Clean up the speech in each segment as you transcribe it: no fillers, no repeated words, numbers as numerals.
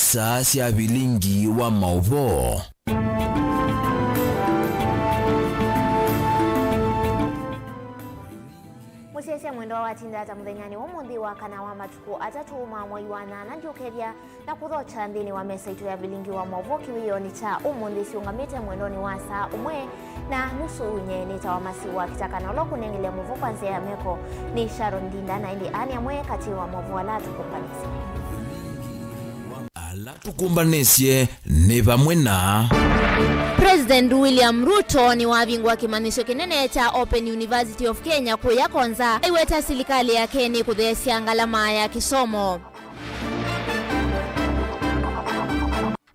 saa cia Vilingi wa Mauvoo. Musiasia mwendo wa tinda ata muthenyani wa muthi wa kana wa matuku atatu mwai wa 8 njukeria na kuthocha nthini wa mesa itu ya Vilingi wa Mauvoo kiwioni cha umuthi ciungamite mwendoni wa saa umwe na nusu unyeni ta wa masi wa KITAKA na uloku nengile Mauvoo kwanzia ya meko ni Sharon Dinda na indi ani amwe kati wa Mauvoo ala tukumbanisye. Ala tukumbanisye ni vamwe na President William Ruto ni wavingwa kimanisho kinene cha Open University of Kenya kuya konza iweta serikali ya Kenya kuthesia ngalama ya kisomo.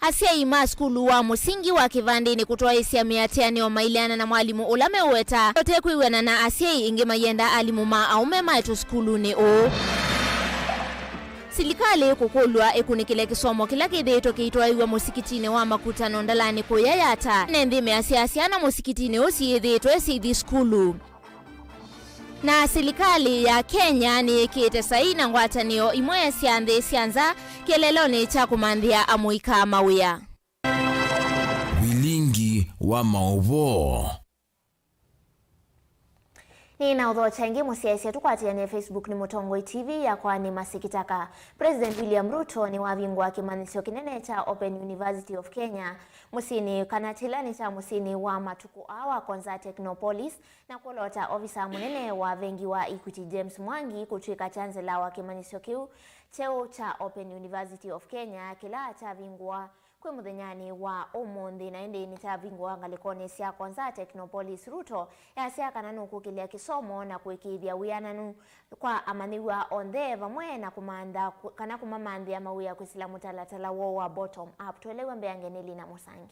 Asia ima skulu wa musingi wa kivandini kutoa isia miatiani wa mailiana na mwalimu ulame uweta yote kuiwena na asia inge mayenda alimu ma aume maetu skulu ni o. Serikali kukulwa ekunikile kisomo kila kidheto kiitwa iwa musikitini wa makutano ndalani kuyayata nendhime asiasiana musikitini osiyedheto esidi skulu. Na serikali ya Kenya ni kite saina ngwatanio imwe siandhe sianza keleloni cha kumandhia amuika mawia. Vilingi wa Mauvoo. Ni na udho changi musiaisia tukwatiane Facebook ni Mutongoi TV ya kwa ni masikitaka. President William Ruto ni wavingwa kimanisio kinene cha Open University of Kenya. Musini kanatilani cha musini wa matuku awa konza Technopolis na kulota ofisa munene wa vengi wa Equity James Mwangi kutuika chancellor wa kimanisio kiu cheo cha Open University of Kenya kila cha vingwa kwe muthenyani wa umuthi na indi ni cha vingwa ngalikone sia konza Technopolis. Ruto ya sia kananu kukilia kisomo na kuikithia wiananu kwa amaniwa ondhe vamwe na kumanda kana kumamandhi ya mawia kwisila mutalatala wa bottom up. Tuelewe mbeangeneli na Musangi.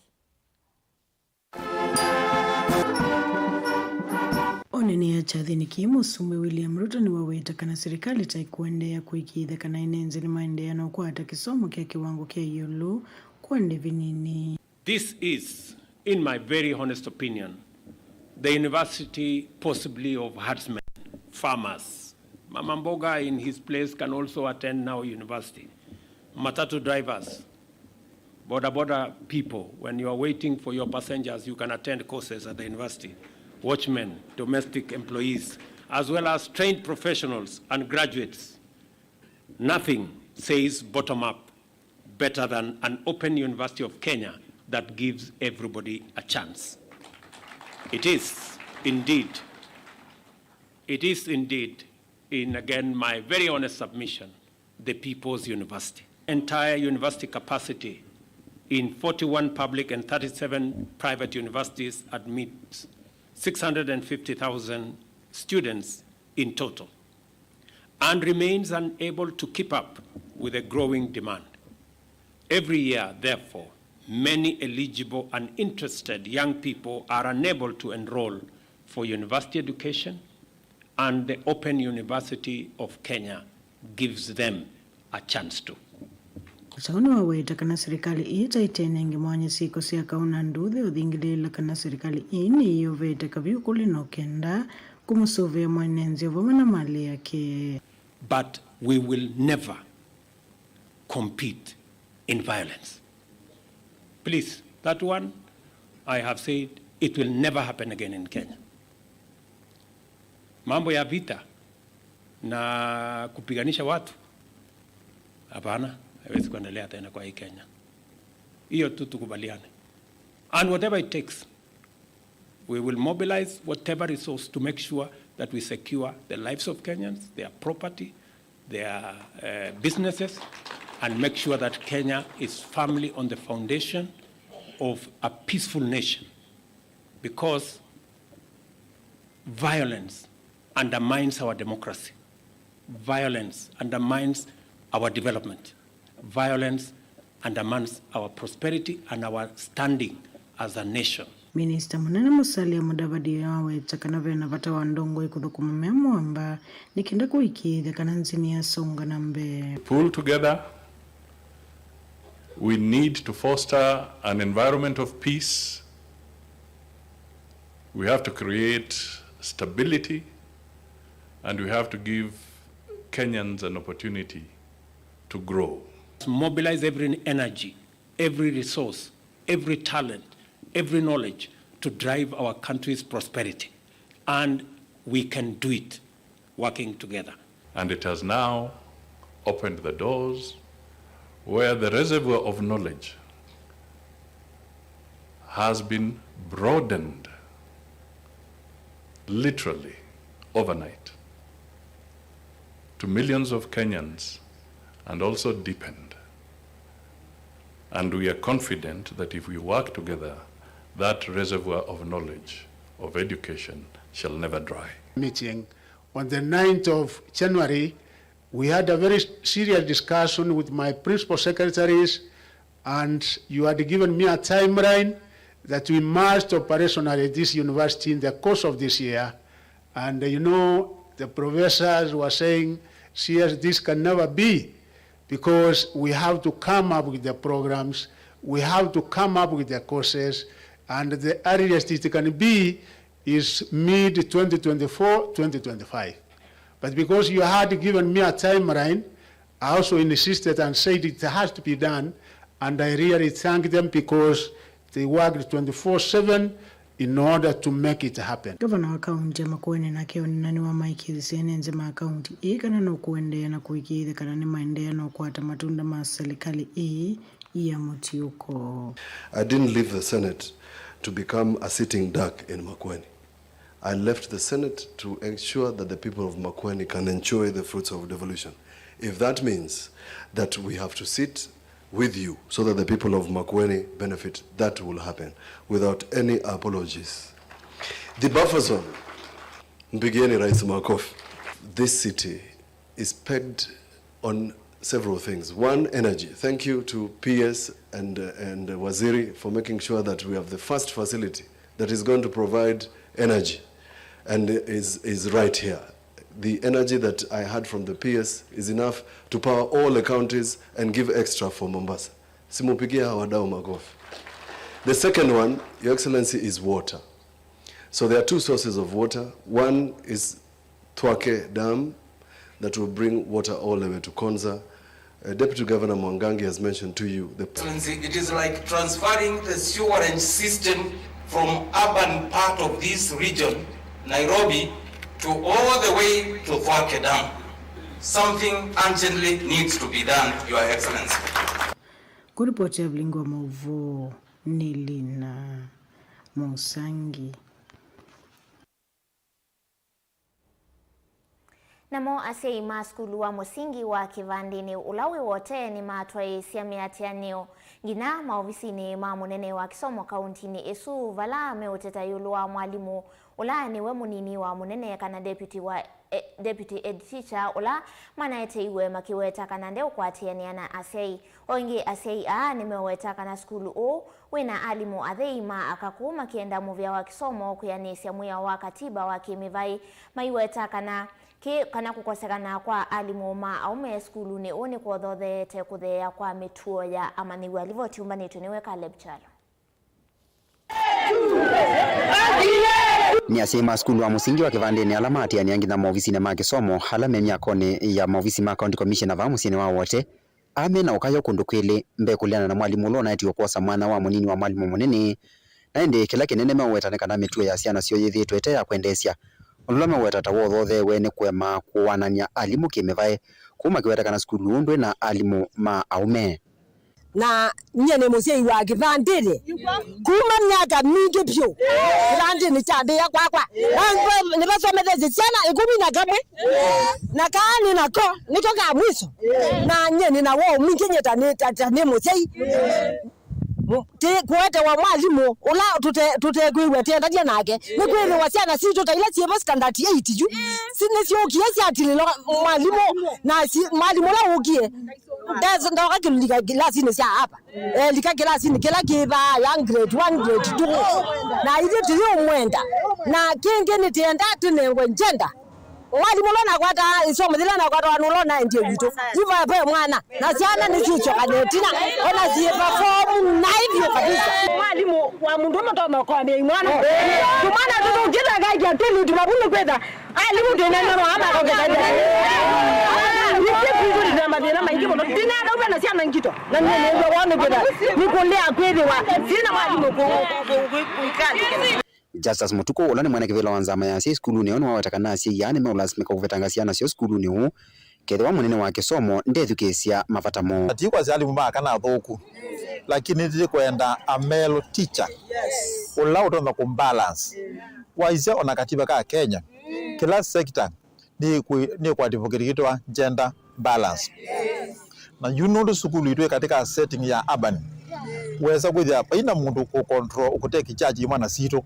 Oneni ya chathini kimusume William Ruto ni waweta kana serikali taikuendea kuikitha kana inenzi ni maendeano kuata kisomo kia kiwango kia yulu kuende vinini. This is, in my very honest opinion, the university possibly of herdsmen, farmers. Mama Mboga in his place can also attend now university. Matatu drivers, border people, when you are waiting for your passengers, you can attend courses at the university. Watchmen, domestic employees, as well as trained professionals and graduates. Nothing says bottom up better than an Open University of Kenya that gives everybody a chance. It is indeed, in again my very honest submission, the People's University. Entire university capacity in 41 public and 37 private universities admits 650,000 students in total and remains unable to keep up with a growing demand. Every year, therefore, many eligible and interested young people are unable to enroll for university education, and the Open University of Kenya gives them a chance to. Sauni waweta kana serikali ita itenenge mwanye siko siya kauna ndude udhingilila kana serikali ini iyo veta kavyukuli no kenda kumusovea mwanenzi vomana mali yake. But we will never compete in violence. Please, that one, I have said, it will never happen again in Kenya. Mambo ya vita na kupiganisha watu, hapana, haiwezi kuendelea tena kwa hii Kenya. Hiyo tu tukubaliane. And whatever it takes, we will mobilize whatever resource to make sure that we secure the lives of Kenyans, their property, their businesses, and make sure that Kenya is firmly on the foundation of a peaceful nation, because violence undermines our democracy. Violence undermines our development. Violence undermines our prosperity and our standing as a nation. Minister Munene Musalia Mudavadi yawe chakanave na vata wandongo ikudukumamea mwamba nikinda kuikitha kana nzini ya songa nambe. Pull together, we need to foster an environment of peace. We have to create stability, and we have to give Kenyans an opportunity to grow. Mobilize every energy, every resource, every talent, every knowledge to drive our country's prosperity. And we can do it working together. And it has now opened the doors where the reservoir of knowledge has been broadened literally overnight to millions of Kenyans and also deepened. And we are confident that if we work together, that reservoir of knowledge, of education, shall never dry. Meeting on the 9th of January, we had a very serious discussion with my principal secretaries, and you had given me a timeline that we must operationalize this university in the course of this year. And you know, the professors were saying, CS, this can never be, because we have to come up with the programs, we have to come up with the courses, and the earliest it can be is mid-2024, 2025. But because you had given me a timeline, I also insisted and said it has to be done, and I really thank them because they worked 24/7 in order to make it happen. Gavana wa kaunti ya Makueni na kionani wa maiki sene nzima kaunti ikana no kuendea na kuikidhi kana ni maendea na kuata matunda ma serikali ya Mutiuko. I didn't leave the Senate to become a sitting duck in Makueni. I left the Senate to ensure that the people of Makueni can enjoy the fruits of devolution. If that means that we have to sit with you so that the people of Makueni benefit, that will happen without any apologies. The buffer zone, Mbigeni Rais Makofi. This city is pegged on several things. One, energy. Thank you to PS and Waziri for making sure that we have the first facility that is going to provide energy and is right here. The energy that I had from the PS is enough to power all the counties and give extra for Mombasa. Simupigia hawadau makofi. The second one, Your Excellency, is water. So there are two sources of water. One is Twake Dam that will bring water all the way to Konza. Deputy Governor Mwangangi has mentioned to you. Excellency, it is like transferring the sewerage system from urban part of this region, Nairobi, to all the way to Twake Dam. Something urgently needs to be done, Your Excellency. Kuripoti ya Vilingi wa Mauvoo Nilina Musangi. Namo asei maskulu wa musingi wa kivandini ulawi wote ni matwai siamiatianio ngina maofisini mamunene wa kisomo kauntini esu vala meoteta yulua mwalimu ula ni we munini wa munene kana deputy ed teacher ula manaete iwe makiweta kana ndeo kwatianiana asei oingi asei nimeweta kana skulu o wina alimu atheima akakuma kienda muvya wa kisomo kuyanisya muya wa katiba wa kimivai maiweta kana kukosekana kwa alimu aume skulu ni one kwothothete kuthea kwa mituo ya amaniwe alivotiumbanitwe niwe Caleb Chalo. Ni asema skulu wa musingi wa kivandeni alamati ya niangi na maofisini ma kisomo halame miakone ya maofisi ma county commissioner va musini wa wote amena ukayo kundu kwili mbe kuliana na mwalimu lona eti okuosa mwana wa munini wa mwalimu munini na indi kila kinene mewetane na mituo ya siana sio yithitwe ete ya kwendesya ulama wetata wothothe wene kwema kuwanania alimu kimevai kuma kiweta kana skulu undwe na alimu ma aume na nyene musei wa kivandire kuma myaka mingi pyo kivandire chambe ya kwakwa ni basometheze sana 11 na kaani nako niko ka mwiso na nyene na wo mingi nyeta ni musei kuweta wa mwalimu ula tutekwiwe tendadia nake nikwiri wasiana si tutaila siebo standard 8 ju sinesio kiasi atililo mwalimu na mwalimu la ukie dazo ndoka kilika kilasi ni sia hapa lika kilasi ni kila kiba young grade 1 grade 2 na ile tulio mwenda na kingi ni tenda tunengwe njenda mwalimu lona kwata isomo dilana kwata wanulona ndio vitu jiva pe mwana na siana ni chucho kadetina ona zie perform na hivyo kabisa mwalimu wa mundu mtoma kwa mwana kumana tutokita gaji atulu tubabulu kwenda alimu tena na ama kwa kenda ni kitu ndio madina maingi bono tina na siana ngito na nene wana gida nikolea kwethiwa sina mwalimu kuikandi. Justus Mutuko ulane mwana kivela wanzama ya si skulu ni ono watakana si yani meulasimika kuvetangasia na sio skulu ni huu kethe wa munene wa kisomo ndethukesia mavatamo ati kwa zali mumba kana thoku lakini ndi kwenda a male teacher ula utonda kumbalance waize ona katiba ka Kenya kila sector ni kwa advocate gender balance na you know skulu itwe katika setting ya urban weza kuja paina mundu ku control ukuteki charge mwana sito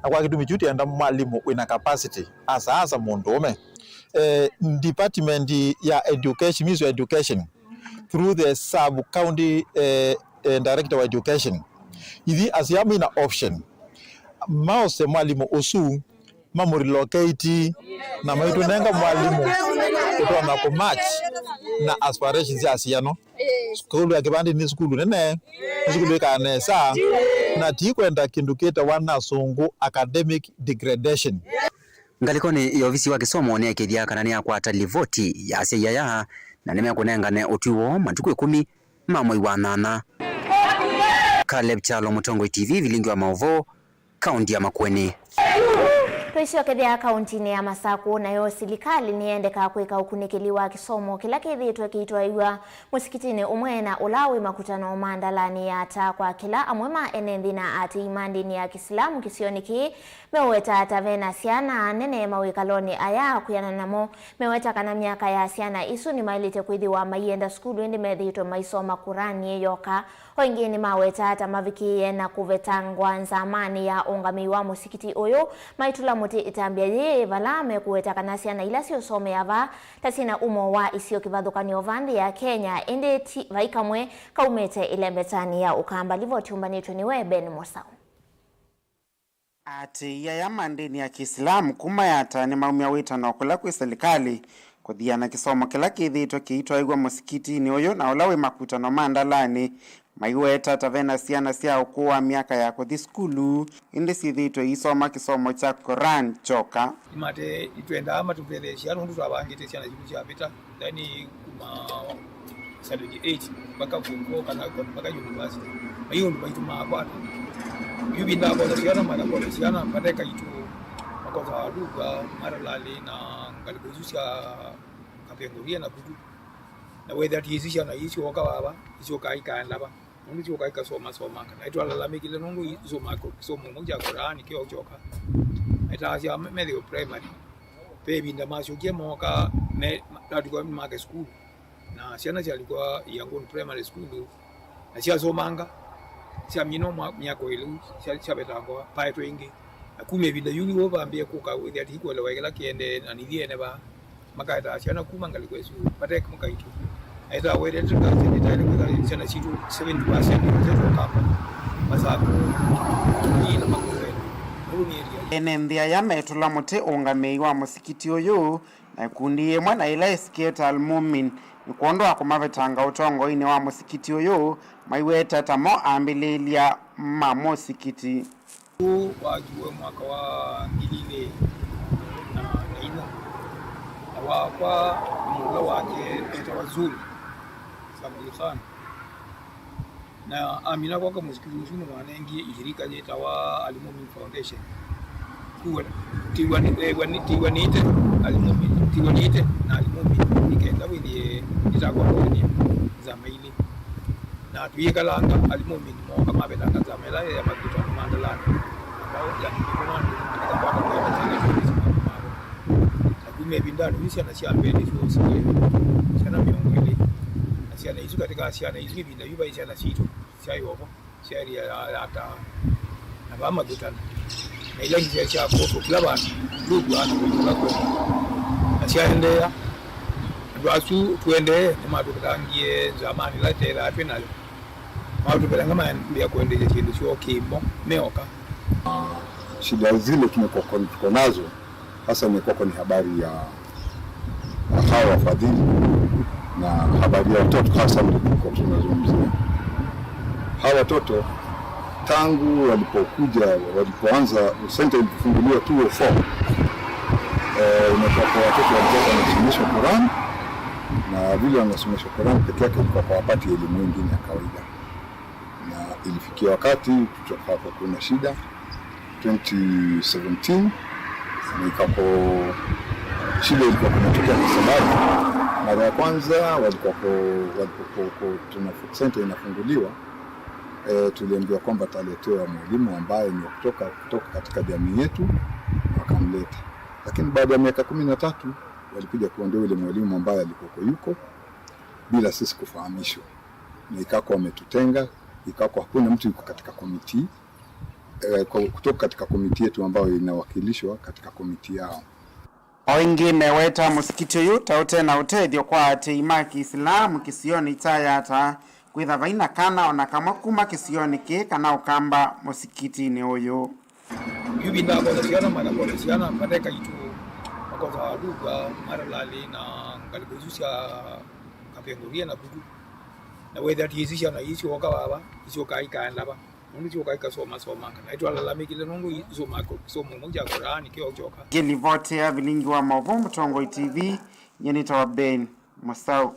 na kwa kitu michuti enda mwalimu wina capacity asa mundu ome department ya education, Ministry of Education, through the sub-county director of education. Hivi asiamu ina option. Maose mwalimu osu, mamu relocate, na maitu nenga mwalimu kutuwa na kumatch na aspirations ya asiano. Skulu ya kibandi ni skulu nene, skulu ya kanesa, na tikuenda kinduketa wana sungu academic degradation. ngalikoni yovisi wa kisomo ni akithia kana ni akwata livoti ya asia ya na nime kunengane otiwo matuku 10 mamwe wa 8 Caleb Chalo Mutongo TV Vilingi wa Mauvoo kaunti ya Makueni. Tuisho kethia kaunti ya Masaku na yo serikali niendeka kwika ukunikiliwa kisomo kila kethi twekitwa iwa musikitini umwena ulawi makutano mandalani ata kwa kila amwema enendina ati imandini ya Kiislamu kisioniki meweta tavena siana nene mawikaloni aya kuyana namo meweta kana miaka ya siana isu ni mailite kwithiwa mayenda skulu indi methito maisoma Kurani yoka wengine maweta ata maviki na kuvetangwa nzamani ya ungami wa musikiti oyo maitula muti itambia ye valame kuweta kanasi na ila sio some yava tasina umo wa isio kivadhukani ovandi ya Kenya indi vaikamwe kaumete ilembetani ya ukamba livo tiumbanitwe ni Ben Mosao. Ati ya mandini ya Kiislamu kumayata ni maumia wita na okula kwe serikali kudhiana kisomo kila kithito kiitwa igwa musikiti ni oyo na olawe makutano mandalani maiweta tavena siana sia ukuwa miaka ya kuthi skulu indi sithito isoma kisomo cha Quran choka imate itwenda ama tupelesha rundu twabangite siana jibu cha vita ndani kuma 78 mpaka fungo kana mpaka university hiyo ndio baituma kwatu yubinda kwa siana mara kwa siana pateka itu makoza lugha mara lali na ngalikuzusia kapengoria na kudu na whether tizisha na hizo wakababa hizo kaika ndaba ndio kaika soma kana itwa lalamikile nungu hizo mako somo moja Qur'ani kio choka itaanza medio primary baby ndamasho kemoka me tatuko mage school na siana alikuwa yangu primary school na sia somanga sia mino myako ile sia betangwa paito ingi akume binda yuli obambye kuka with ati ko lewekela kiende na nidhiene ba makaita siana kumanga kwesu patek mukaitu aita wede tuka titale kwa siana situ 70% zetu kapa masaku ni na makure enendia ya metula muti ungamei wa musikiti oyo na kundi mwana ila isketa almumin nikondo akumavetanga utongo ine wa musikiti oyo maiweta tamo ambililia mamusikiti wajuwe mwaka wa ilile na ina na wakwa mula wake ita wazuri sabili sana na amina kwa musikiti usunu wanengi ishirika jeta wa Al-Mumin Foundation kuwa tiwanite Al-Mumin tiwanite na Al-Mumin ikenda wili itakwa ni zamaili na tuyekalanga Al-Mumin mo kama belanga zamela ya makutano mandalani ya kikomando akapata kwa mtandao na kumebindana hisi anasiambeni sio sana miongo ile asiana hizo katika asiana hizo binda yuba isiana sito sayo shari ya ata na bama gutana na ile njia ya kofu klaba ndugu ana kwa asiaendea ndio tuende kama tukangie zamani la tela penal watu pelanga maana kuendelea kindu sio kimo meoka shida zile tuko nazo hasa ni habari ya hawa wafadhili na habari ya watoto hasa ndio tunazungumzia. Hawa watoto tangu walipoanza center ilifunguliwa 204 imetoka watoto walikuwa wanasomeshwa Qur'an na vile wanasomeshwa Qur'an peke yake ilikuwa kwa wapati elimu nyingine ya kawaida, na ilifikia wakati tukapo kuna shida 2017 na ikapo shida ilikuwa kunatokea kwa sababu mara ya kwanza walikuwa tuna food center inafunguliwa, tuliambiwa kwamba taletewa mwalimu ambaye ni kutoka katika jamii yetu, wakamleta. Lakini baada ya miaka 13 walikuja kuondoa yule mwalimu ambaye alikuwa yuko bila sisi kufahamishwa, na ikawa wametutenga, ikawa hakuna mtu yuko katika komiti kutoka katika komiti yetu ambayo inawakilishwa katika komiti yao. Wengine weta musikiti yu taute na utedio kwa teima Kiislamu kisioni tayata kwitha vaina kana ona kama kuma kisioni ke kana ukamba musikiti ni uyu yubi na bolesiana mara bolesiana madeka itu makoza lugha mara lali na ngalibuzusia kapenguria na budu na whether tizisha na isi waka baba isi kaika ndaba nundu kaika soma kana itu alalamikile nungu soma moja Qur'ani kio joka Gilivote ya Vilingi wa Mauvoo Mtongo TV nyenita wa Ben Musau.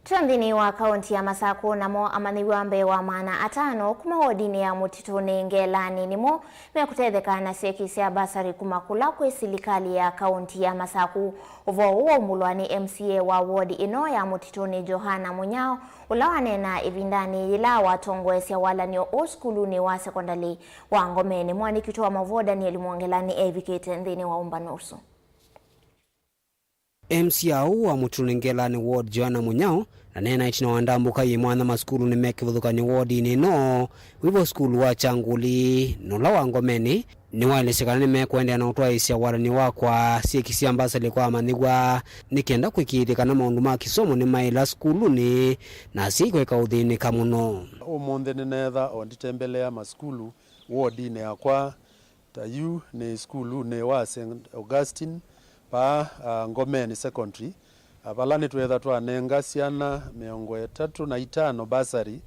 Trandini wa kaunti ya Masako namo amaniwambe wa maana atano kuma wodini ya mutituni ngelani nimo mekutetheka na sekisi ya basari kumakula kwe silikali ya kaunti ya Masako uvo uo mulwani MCA wa wodi ino ya mutituni Johana Munyao ulawane na ivindani ila watongwesya wala niyo uskuluni wa sekondali wa Ngomeni mwani kituwa Mauvoo Danieli Mwangelani evikete ndini wa umbanusu. MCA wa mutunengelani ward Johana Munyao na nena itina wandambuka yimwana maskulu ni mekivudhukani wodi nino wivo skulu wa Changuli nula wa Ngomeni ni wale sekana ni mekwende na utuwa isi ya warani wakwa siekisi ambasa likuwa amanigwa nikienda kuikidika na maunduma kisomo ni maila skulu ni na siko ika udhini kamuno umunde ni netha onditembelea maskulu wodi ni akwa tayu ni skulu ni wa St. Augustine pa Ngomeni secondary abalani tuweza twanenga siana 305 basari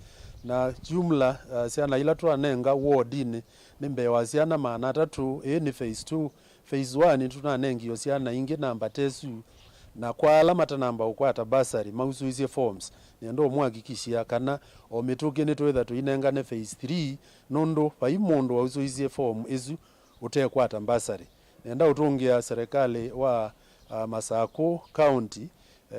na jumla siana ila twanenga wardini nimbe wa siana maana 3 ni phase 2 phase 1 tunanengi siana ingi namba tesu na kwa alama namba ukwata basari mausuizie forms nendo mwagikishia kana omituke ni tuweza tuinenga ne phase 3 nondo pa imondo wa usuizie form izu utekwata basari nenda utungia serikali wa Masako County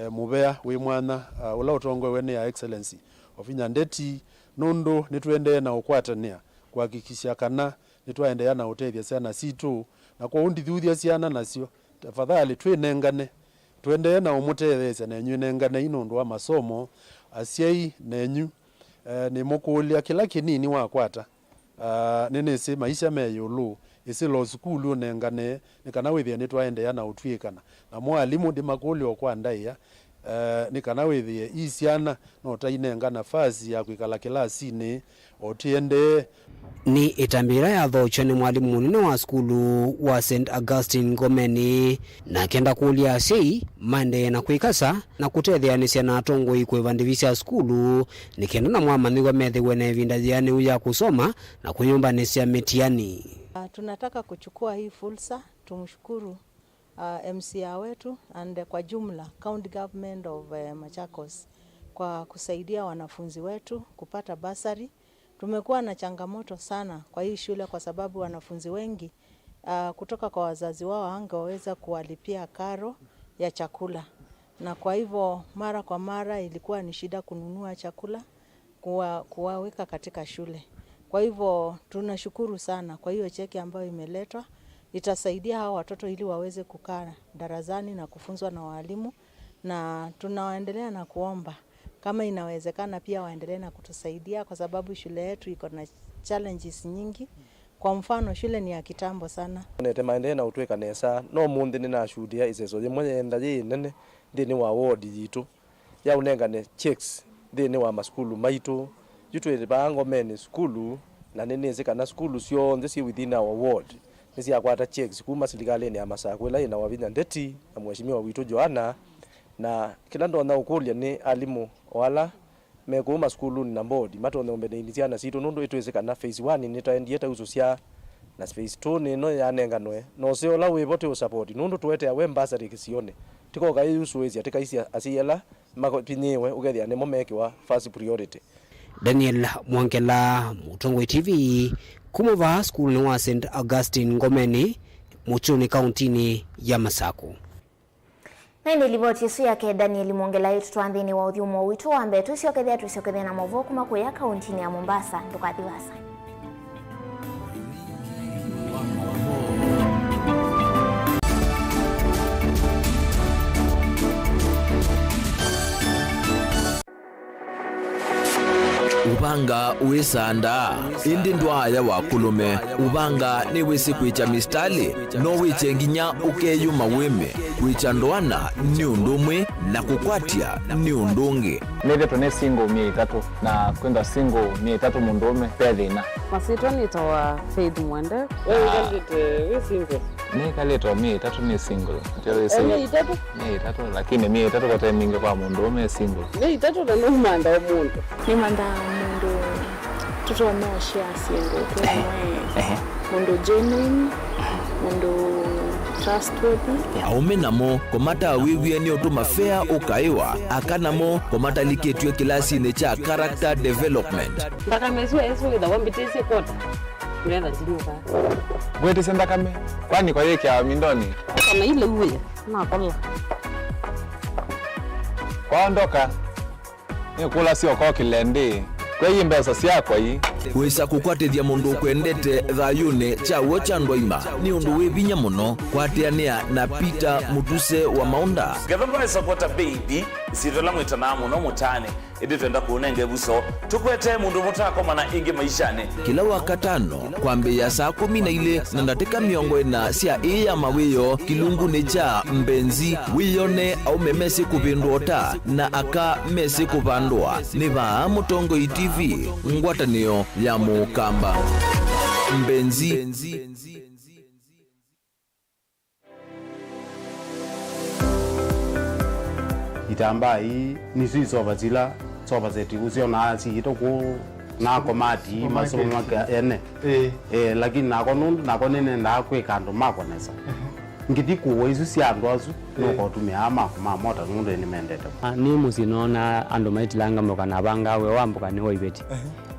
mubea we mwana ula utongwe wene ya excellency ofinya ndeti nondo nituende na ukwatania kuhakikisha kana nitwaendelea na utethia sana situ na kwa undi thuthia siana nasio tafadhali twinengane tuendelee na umutethia na enyu nengane inondo wa masomo asiai nenyu ni mukulia kila kinini wakwata nene se maisha meyulu isi lo skulu nengane nikana withia nitwaendelea na utwikana na mwalimu ndi makuli okwa ndaia nikana withia isiana no tainenga nafasi ya kwikala kilasini otiende ni itambira ya thocho ni mwalimu munene wa skulu wa St. Augustine Ngomeni na kenda kulia sei mande na kuikasa na kutethia ni ciana atongo ikwevandivisia skulu ni kenda na mwamanigwa methiwe na vinda yani uya kusoma na kunyumba ni cia mitiani. Tunataka kuchukua hii fursa tumshukuru MCA wetu and kwa jumla County Government of Machakos kwa kusaidia wanafunzi wetu kupata basari. Tumekuwa na changamoto sana kwa hii shule kwa sababu wanafunzi wengi kutoka kwa wazazi wao hangeweza kuwalipia karo ya chakula. Na kwa hivyo mara kwa mara ilikuwa ni shida kununua chakula kuwaweka katika shule. Kwa hivyo tunashukuru sana kwa hiyo cheki ambayo imeletwa. Itasaidia hao watoto ili waweze kukaa darasani na kufunzwa na walimu, na tunaendelea na kuomba kama inawezekana pia waendelee na kutusaidia kwa sababu shule yetu iko na challenges nyingi. Kwa mfano shule ni ya kitambo sana. Nete maendeleo na utweka nesa no mundi ni na shuhudia iseso mwenye ndaje nene ndini wa ward yitu ya unengane checks ndini wa maskulu maitu jutwe ba Ngomeni skulu na nene zikana skulu sio ndisi within our ward nisi akwata checks kuma serikali ni ya Masako ila ina wavinya ndeti na mheshimiwa witu Johana na kila ndo na ukulia ni alimu wala mekuma skulu ni nambodi matone ombe initiana sito nondo itwezekana phase 1 ni taendieta ususia na phase 2 ni no yanenganwe no se ola we bote support nondo tuwete ya wembasari kisione tiko ga yusuezi atika isi asiela mako pinyewe ugethia ne momeke wa first priority. Daniel Mwangela, Mutongwe TV, Mauvoo School wa St Augustine Ngomeni, Muchuni Countini ya Masako. Na ndi riboti isu yake Daniel Mwangela yetu twanthini wa uthiumo witu wa mbe tusiokethia na Mauvoo kuma kuya kauntini ya Mombasa ndukathivasa. Ubanga uisanda indi ndwaya wakulume ubanga ni wisi kwicha mistali no wiche nginya ukeyuma wime kwicha ndwana ni undumwe na kukwatia ni undungi neve tone single 3 na kwenda single 3 mundume pedina masito ni toa Faith Mwende we single ni kaleto 3 ni single ndio isi 3 lakini 3 kwa time mingi kwa mundume single 3 na numanda omuntu ni manda mundu tuto no share single kwa mundu genuine mundu trustworthy aumenamo komata wiwie ni otuma fair ukaiwa akanamo komata liketwe kilasi ne cha character development mpaka meswe eso da wambitese kota nenda ndiruka gwete senda kame kwani kwa yeke ya mindoni kama ile uwe na kola kwaondoka ni kula sio kwa kilende kwa hii mbesa siako hii wisa kukwatithia mundu kwendete thayune chawo cha ndwaima ni undu wivinya muno kwateania na Peter Mutuse wa Maunda gavana supporta baby sitola mwitana muno mutane indi twenda kuonenge buso tukwete mundu mutako mana ingi maishane kila wakatano kwambia saa 12 na ndateka miongo na sia iya mawiyo kilungu ni cha mbenzi wiyone au memesi kupindota na aka mesi kupandwa ni ba Mutongo TV ngwatanio ya mukamba mbenzi itamba hii nisi soba zila soba zeti usio na si itoku na komati masomo maka ene lakini nako nene na kwekando mako nesa ngiti kuwo isu si andwazu noko tumia ama mota ngunde ni mendete ni musinona ando maitilanga mboka na banga we wamboka ni hoibeti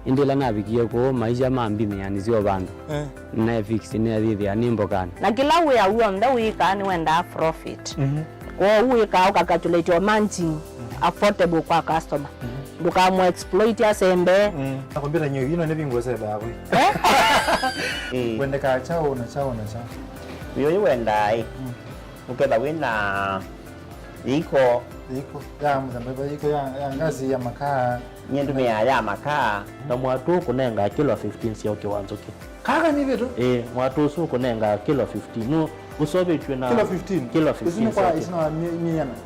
indila nabikie ko maisha mambi yani sio bandu na fix ni adhithi ani mboka na kila we awu nda we kan wenda profit kwa we ka calculate your managing affordable kwa customer buka mo exploit ya sembe nakwambia nyo yino ne bingo sebe yako wenda ka chao na Yo wenda ukeda wina iko ya mzambeba iko ya ngazi ya makaa nyendu ya makaa na mwatu kunenga kilo 15 sio kiwanzo ki kaka ni vitu mwatu su kunenga kilo 15 no usobe chwe kilo 15 kwa isina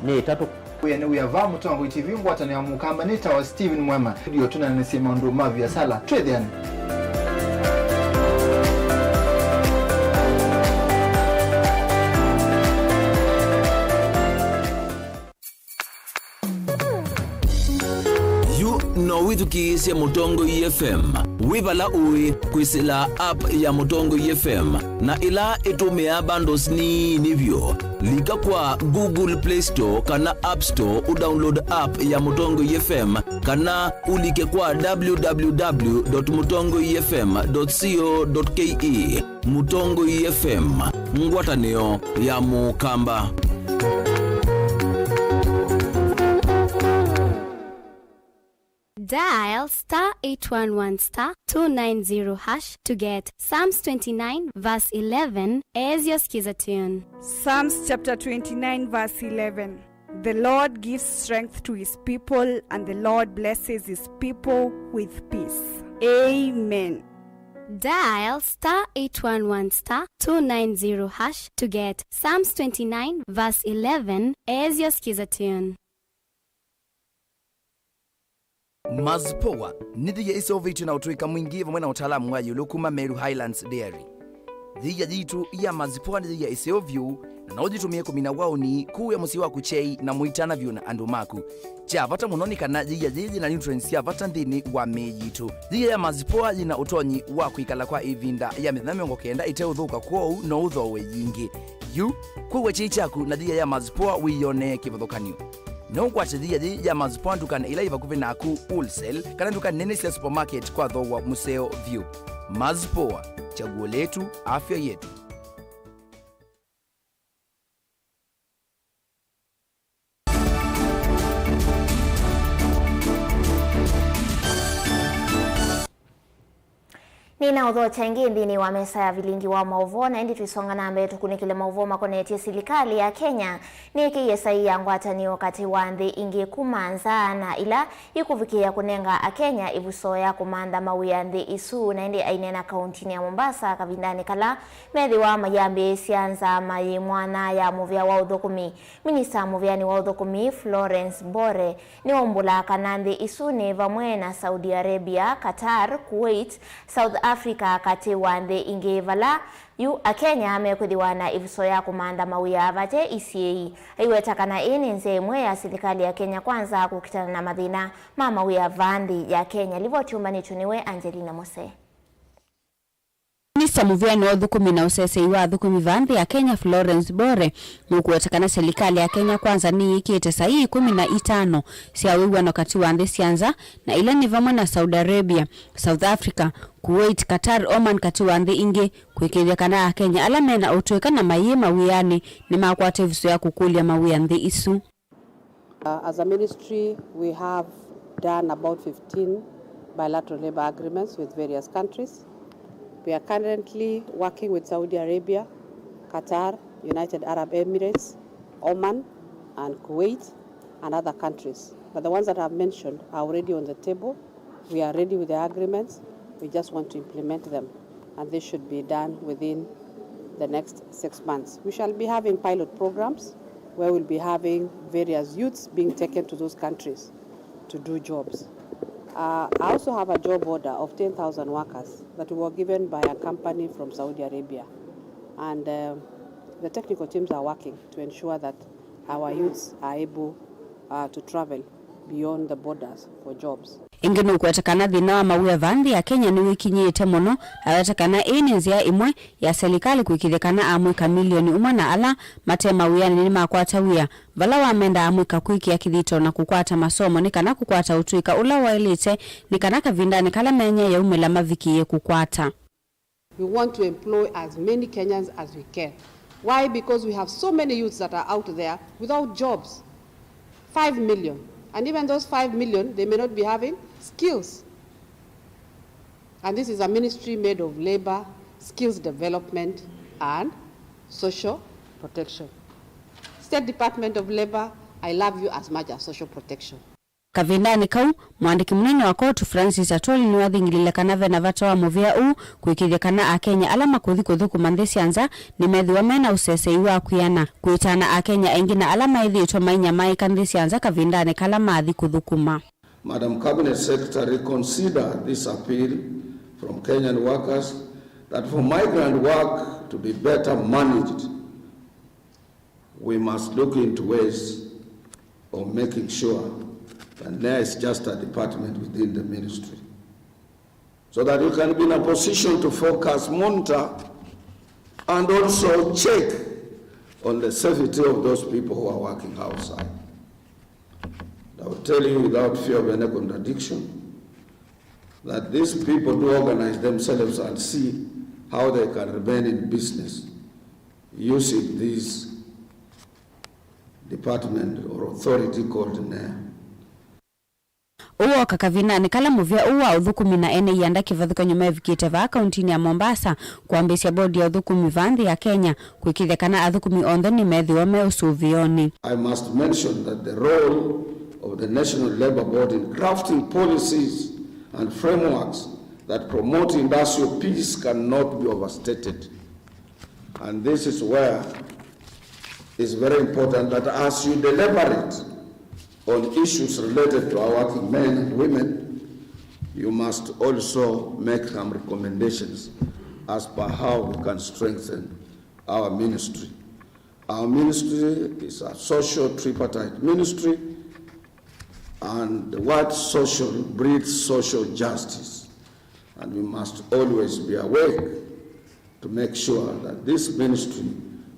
ni tatu Uyane uyava Mutongo TV ngwatani ya mukamba nita wa Steven Mwema ndio tunanasema ndo mavi ya sala trade yani no withukiisya Mutongo FM wibala uwi kwisila app ya Mutongo FM na ila itumia bundles ni nivyo lika kwa Google Play Store kana App Store udownload app ya Mutongo FM kana ulike kwa www.mutongofm.co.ke Mutongo FM ngwatanio ya mukamba. Dial *811*290# to get Psalms 29 verse 11 as your skiza tune. Psalms chapter 29 verse 11. The Lord gives strength to his people, and the Lord blesses his people with peace. Amen. Dial *811*290# to get Psalms 29 verse 11 as your skiza tune. Mazpoa nithi ya isoviti na utuika mwingi vamwe na utaalamu wa yulukuma Meru Highlands Dairy. thia jitu ya mazipoa thia iseo vyu na no jitumie kumina wauni kuu ya musi wa kuchei na muitana vyu na andu maku cha vata munoni kana thia jiji na nutrients ya vata nthini wa mejitu thia ya mazipoa jina utonyi wa kuikala kwa ivinda ya mithana kenda ite uthuka kwou no uthowe yingi yu kwa chei chaku na thia ya mazipoa wiyone kivuthukanio no kwate thia ya mazipoa ndukana ila iva kuvina ku wholesale kana ndukana nene cia supermarket kwa thowa museo vyu mazipoa chaguo letu afya yetu. Nina udho changi ndini wa mesa ya Vilingi wa Mauvoo na indi tuisonga na ambaye tukunikile Mauvoo makoneti serikali ya Kenya niki yesai yangu atani wakati wandhi ingi kumanza na ila ikuvikia kunenga a Kenya ibuso ya kumanda mawiyandhi isu na indi ainena kauntini ya Mombasa kavindani kala medhi wa mayambi sianza mayi mwana ya muvia wa udhokumi minista muviani wa udhokumi Florence Bore ni ombula kanandhi isu ni vamwe na Saudi Arabia, Qatar, Kuwait, South Africa kati wande ingevala yu a Kenya amekudhiwana ivuso ya kumanda mawia avate ECA aiwetakana ini nze mwe ya serikali ya Kenya kwanza kukitana na madhina mama wia vandi ya Kenya livo chumba chuniwe Angelina Mose. Minista muviani wa udhukumi na usese wa udhukumi vandi ya Kenya Florence Bore nukuwetakana serikali ya Kenya kwanza ni ikiete sahi 15 siawiwa na kati wande sianza na ila ni vamwe na Saudi Arabia, South Africa, Kuwait, Qatar, Oman kati wande inge kwekethia kana Kenya alamena utuweka na mayema wiyani ni makwate viso ya kukulia mawiyandhi isu. As a ministry, we have done about 15 bilateral labor agreements with various countries. We are currently working with Saudi Arabia, Qatar, United Arab Emirates, Oman, and Kuwait, and other countries. But the ones that I've mentioned are already on the table. We are ready with the agreements. We just want to implement them, and this should be done within the next 6 months. We shall be having pilot programs where we'll be having various youths being taken to those countries to do jobs. I also have a job order of 10,000 workers that were given by a company from Saudi Arabia. And the technical teams are working to ensure that our youths are able to travel beyond the borders for jobs. Ingeno kwetakana thina wa mawia vandi ya Kenya ni wikinyite muno awetakana ini nzia imwe ya serikali kwikithekana amwika milioni umwe na ala matema wiyani ni makwata wia vala wamenda amwika kwikia kithito na kukwata masomo ni kana kukwata utuika ula wailite ni kana kavindani kala menye ya umela mavikiye kukwata. We want to employ as many Kenyans as we can. Why? Because we have so many youths that are out there without jobs. 5 million. And even those 5 million, they may not be having skills. And this is a ministry made of labor, skills development, and social protection. State Department of Labor, I love you as much as social protection. Kavindani kau mwandiki munene wa kotu Francis Atoli ni wathingilile kanave na vata wa muvia kuikithia kana a Kenya alama kuthikuthuku mandhisi anza ni methiwa mena usesei wa kuyana kuitana a Kenya engi na alama ithitwa mainya mai kandhisi anza kavindani kala mathi kuthukuma. Madam Cabinet Secretary, consider this appeal from Kenyan workers that for migrant work to be better managed, we must look into ways of making sure that there is just a department within the ministry, so that you can be in a position to focus, monitor, and also check on the safety of those people who are working outside. I will tell you without fear of any contradiction that these people do organize themselves and see how they can remain in business using this department or authority called NAIR. Uwa kakavina ni kala muvia uwa udhukumi na ene yanda kivathuka nyume vikite va kauntini ya Mombasa kuambisia bodi ya udhukumi vandhi ya Kenya kuikithekana adhukumi ondhe ni methi wa meusuvioni. I must mention that the role of the National Labour Board in crafting policies and frameworks that promote industrial peace cannot be overstated. And this is where it's very important that as you deliberate on issues related to our working men and women, you must also make some recommendations as per how we can strengthen our ministry. Our ministry is a social tripartite ministry, and the word social breeds social justice. And we must always be awake to make sure that this ministry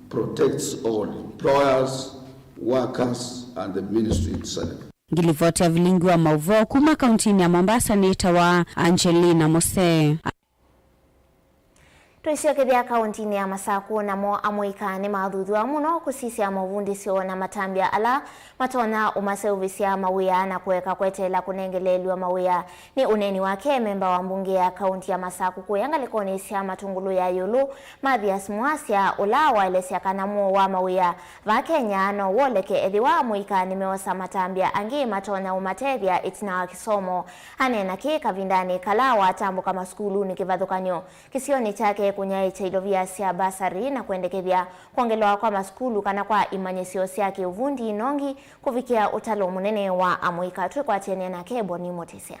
protects all employers, workers, and the ministry itself. Ngilivoti ya Vilingi wa Mauvoo kuma kauntini ya Mombasa ni itawa Angelina Mose. Tuisiokethia kauntini ya Masaku na mo amuikane mathuthuwa muno kusisia mavundisyo na matambia ala matona umaseuvisia mawia na kuweka kwetela kunengeleliwa mawia ni uneni wake memba wa mbunge ya kaunti ya Masaku kuyangalikoni isia matungulu ya yulu Mathias Mwasia ulawa elesia kanamuo wa mawia va Kenya no woleke edhiwa amuikane meosa matambia angi matona umatethia itina wa kisomo anena kika vindani kalawa tambu kama skulu ni kivadhukanyo kisioni chake kunyai chailovia sia basari na kuendekevya kuongelewa kwa maskulu kana kwa imanyesio siake uvundi inongi kufikia utalo munene wa amuika kwa tene na kebo ni motisia.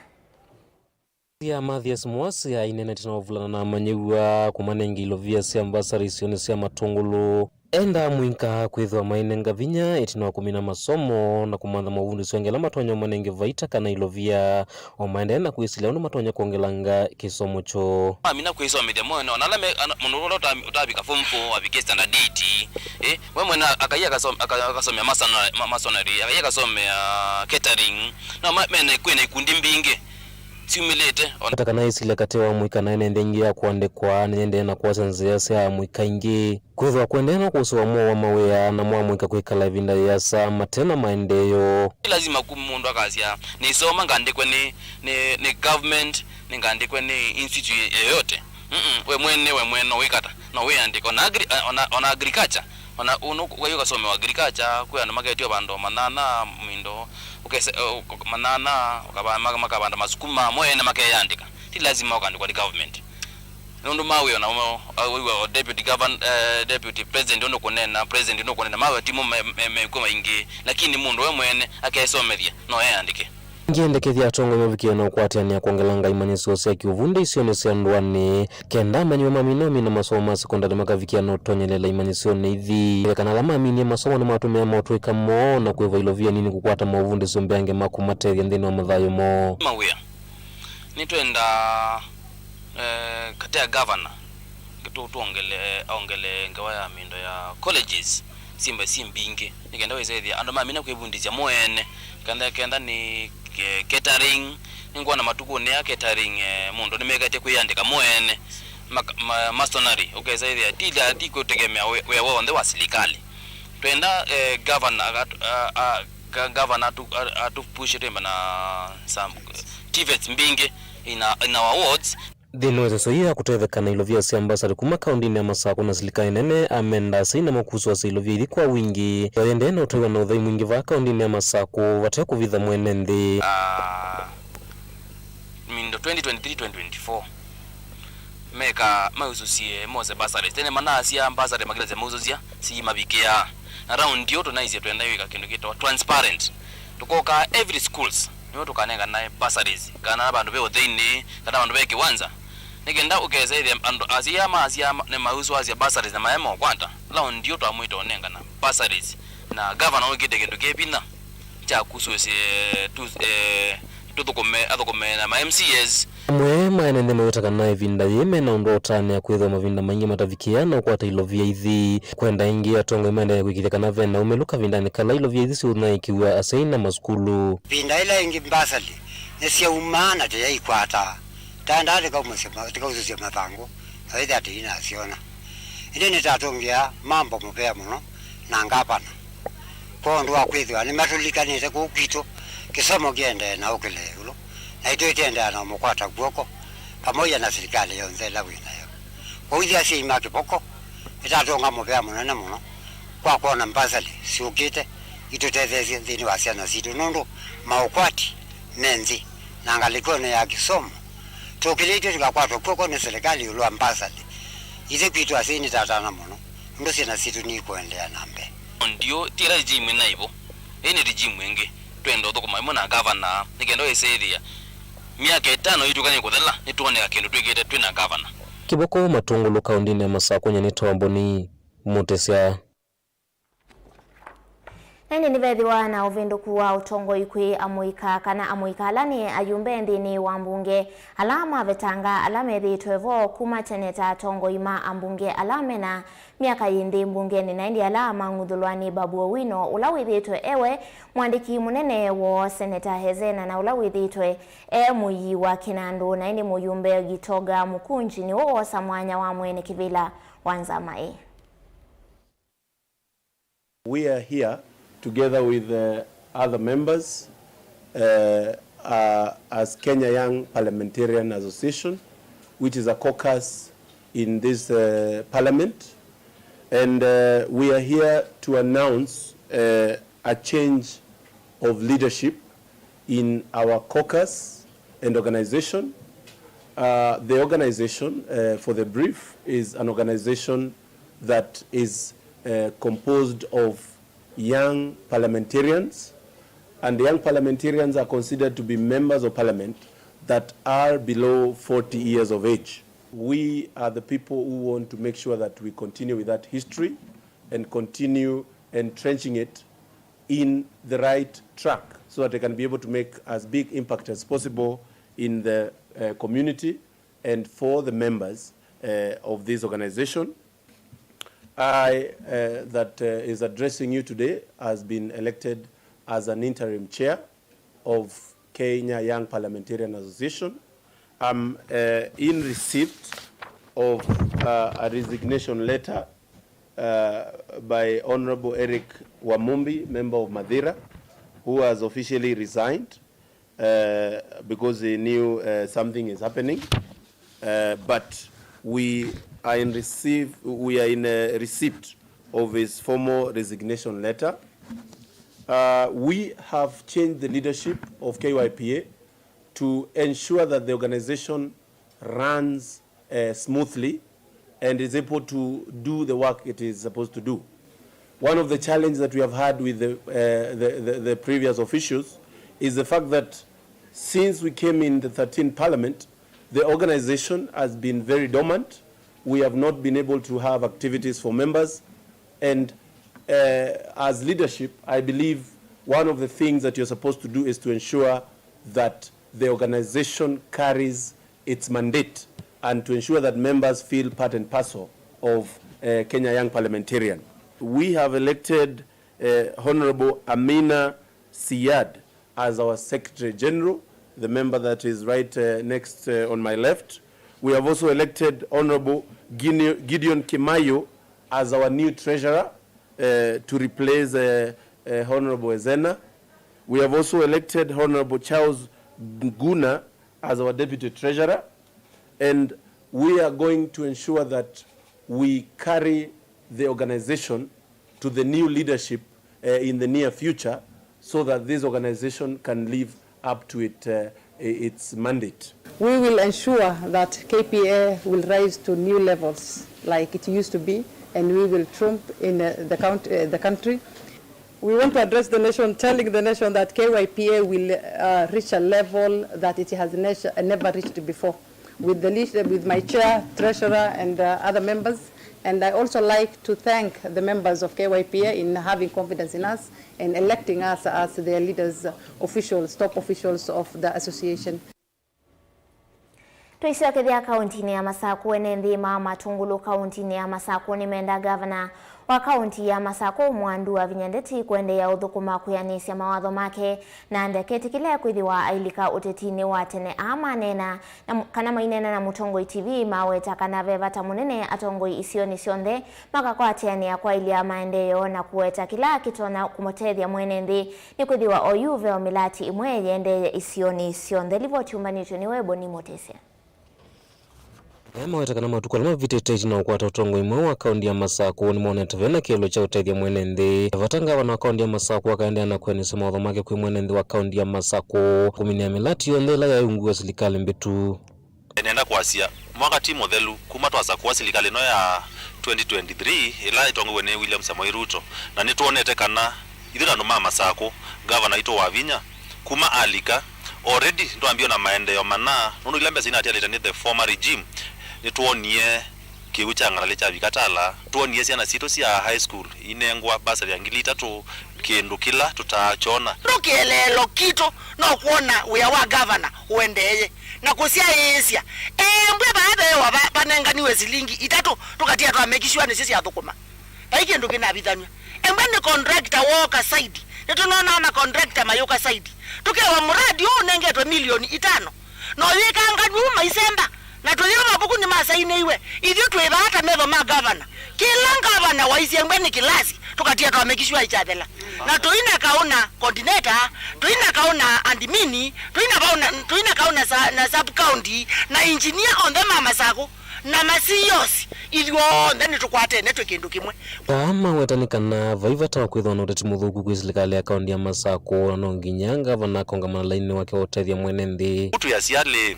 Ya Mathias Mwasia inene tina wavulana na manyewa kumanengi ilovia sia basari sioni sia matungulu enda mwinka kwithwa mainenga vinya itina wa kumina masomo na kumandha mavundi siongela matonya manenge vaita kana ilovia o maendena kuisilia unu matonya kuongelanga kisomo cho amina kuisoma media mono nalame munuro utabika form 4 abike standard 8 we mwena akaiya akasomea masonary akaiya kasomea catering na mena kwena ikundi mbinge simulate onataka na isile katewa mwika na endengia kuandikwa nende na kuwasanzia sia mwika ingi kwithwa kuendena kusuwa mwa wa mawea na mwa mwika kwikala vinda yasa matena maendeyo lazima kumundu akazia ni soma ngandikwe ni government ni ngandikwe ni institute yoyote we mwene wikata na we andiko na agriculture ona uno weyo kasome wa agriculture kwa na maketio bando manana mindo ukese manana makabanda masukuma mwene makeyandika ti lazima ukandikwa di government ndo mawe na we deputy governor deputy president ndo kunena president ndo kunena mawe timu mekoma ingi lakini mundu we mwene akesomethia no yandike ngendekethia tongo mavikia na ukwatiania kuongelanga imanyesio sia kiuvundi isione sia ndwani kenda manywe maminomi na masomo ma sekondari makavikia na utonyelela imanyesio ni ithi kana lama amini masomo na matumia mautuika mo na kueva ilovia nini kukwata mauvundi sombeange makumateria ndini wa mathayo mo mawia nitwenda katea governor tuongele ngawa ya mindo ya colleges simba simbinge nikenda wezethia ando mamina kuevundizia moene kenda ni catering ngwa na matuko ne ya catering mundo nimekate kuyandika moene masonary ukaisaidha tila tiko tegemea we wonde wa serikali twenda governor to push it na some TVET mbinge in our wards Dino soya kutevekana ilovia sia ambasari kuma kaundini ya Masaku na serikali nene amenda saina makusu wa ilovia ili kwa wingi yendena utewa na udhai mwingi va kaundini ya Masaku watea kuvitha mwenendi mindo 2023-2024 meka maususie mose basari tene manasi ambasari magileze maususia si mabikia na round yoto na izi tuenda yuka kindu kito transparent tukoka every schools niyo tukanenga na basaries kana abantu be udhini kana abantu be kiwanza nikenda ukeza ile aziyama ne mausu azia basaries na maemo kwanta lao ndio to amwito onenga na basaries na governor ogede kindu kepina cha kusose tutukome na MCAs mwe maenende mayotaka na vinda yeme na ndo tane ya kwethwa mavinda maingi matavikiana kwa ilovia ithi kwenda ingi atongo imenda ya kwikitheka na venda umeluka vindani kala ilovia ithi si unaikiwa asaina maskulu vinda ila ingi mbasali nesia umana te yaikwata tanda atika uzusia mathango haithi ati ina asiona ine nitatongia mambo mupea muno na ngapana kwa ndu wa kwithwa ni matulikanite kukito kisomo kiende na ukile ulo na ito itende na mukwata guoko pamoja na serikali yonze la wina yo kwa hiyo asi imaki poko itatonga mupea munene muno kwa kuona mbasali siukite itutethezi thini wasiana situ nundu maukwati menzi na ngalikone ya kisomo tukilito tukakwata guoko ni serikali ulo mbasali ite kwitu asini tatana muno ndo sina situ ni kuendea nambe ndio tira regime na ibo ene regime nge twendo to kuma muna governor nikendo eseria miaka 5 itukanye kuthela nituone kindu twigite twina governor kiboko matungulu kaundini ya Masako nyanito amboni Mutesia. Nani nivethiwa na uvinduku wa utongo ikwi amuika kana amuikalani ayumbe ndini wa mbunge alama vetanga alame thitwevo kuma cheneta tongo ima ambunge alame na miaka yindi mbunge ni naindi alama nguthulwani Babu Owino ulawithitwe ewe mwandiki munene wo seneta Hezena na ulawithitwe muyi wa Kinandu na ini muyumbe Gitoga Mukunji ni wo samwanya wa mwene kivila wanzamai. We are here together with other members as Kenya Young Parliamentarian Association, which is a caucus in this parliament. And we are here to announce a change of leadership in our caucus and organization. The organization, for the brief, is an organization that is composed of young parliamentarians, and the young parliamentarians are considered to be members of parliament that are below 40 years of age. We are the people who want to make sure that we continue with that history and continue entrenching it in the right track so that they can be able to make as big impact as possible in the community and for the members of this organization. I, that is addressing you today, has been elected as an interim chair of Kenya Young Parliamentarian Association. I'm in receipt of a resignation letter by Honorable Eric Wamumbi, member of Madira, who has officially resigned because he knew something is happening. But we are in receipt of his formal resignation letter. We have changed the leadership of KYPA to ensure that the organization runs smoothly and is able to do the work it is supposed to do. One of the challenges that we have had with the previous officials is the fact that since we came in the 13th Parliament, the organization has been very dormant. We have not been able to have activities for members. And as leadership, I believe one of the things that you're supposed to do is to ensure that the organization carries its mandate and to ensure that members feel part and parcel of Kenya Young Parliamentarian. We have elected Honorable Amina Siyad as our Secretary General, the member that is right next on my left. We have also elected Honorable Gideon Kimayo as our new treasurer to replace Honorable Ezena. We have also elected Honorable Charles Nguna as our deputy treasurer. And we are going to ensure that we carry the organization to the new leadership in the near future so that this organization can live up to its mandate. We will ensure that KPA will rise to new levels like it used to be, and we will trump in the country. We want to address the nation, telling the nation that KYPA will reach a level that it has never reached before, with my chair, treasurer, and other members. And I also like to thank the members of KYPA in having confidence in us and electing us as their leaders, officials, top officials of the association. Tuisiokethia kauntini ya Masako enenthima matungulu kauntini ya Masako nimenda gavana wa kaunti ya Masako Mwandu wa Vinyandeti kuendea uthukuma kuyanisya mawatho make na ndeketi kile kwithiwa ailika utetini wa tene ama nena kana mainena na Mutongoi TV maweta kana vevata munene atongoi isioni sionthe makakwatiania kwa ilia maendeleo na kuweta kila kitona kumotethia mwenendi ni kwithiwa oyuve o milati imwe yende isioni sionthe livotiumbanitwe ni webo ni Motesia. Maweta kana matuko lama vitete na ukwata utongo imwe wa kaundi ya Masako ni moneta vena kielo cha utethia mwenendi. Vatanga wana kaundi ya Masako wakaendea na kwenye mawatho make kwi mwenendi wa kaundi ya Masako kuminia milati yondela ya ungu serikali mbitu. Nenda kuasia mwaka timu thelu kuma twasa kwa serikali no ya 2023 ila itongo ne William Samoei Ruto na nituonete kana ithira no mama Masako governor ito Wavinya kuma alika already ndo ambio na maendeleo mana nono ilambe sina ati aleta the former regime nituonie kiu cha ngarale cha vikatala tuonie ciana citu cia high school inengwa basari ya 3,000 kindu kila tutachona ndukielelo kito no kuona wia wa governor uendeye na kusia yesia mbwe baada wa banenganiwe zilingi 3 tukatia twamekishwa ni sisi athukuma taiki nduki na bithanwa mbwe ni contractor woka side netunaona na contractor mayuka side tukewa muradi unengetwe milioni 5 no yikanga nyuma isemba na tulio mabuku ni masaine iwe ithio twibata metho ma governor kila governor waisi mbwe ni kilasi tukatia twamekishwa ichathela na tuina kauna coordinator tuina kauna admin tuina kauna na sub county na engineer on the mama sako na masiyos ithio ndani tukwate netwe kindu kimwe kama wetanikana vaivata kwithwa na uteti muthuku kwi serikali ya kaunti ya Masako no nginyanga vana kongamana laini wake otethia mwene nthi mtu ya siale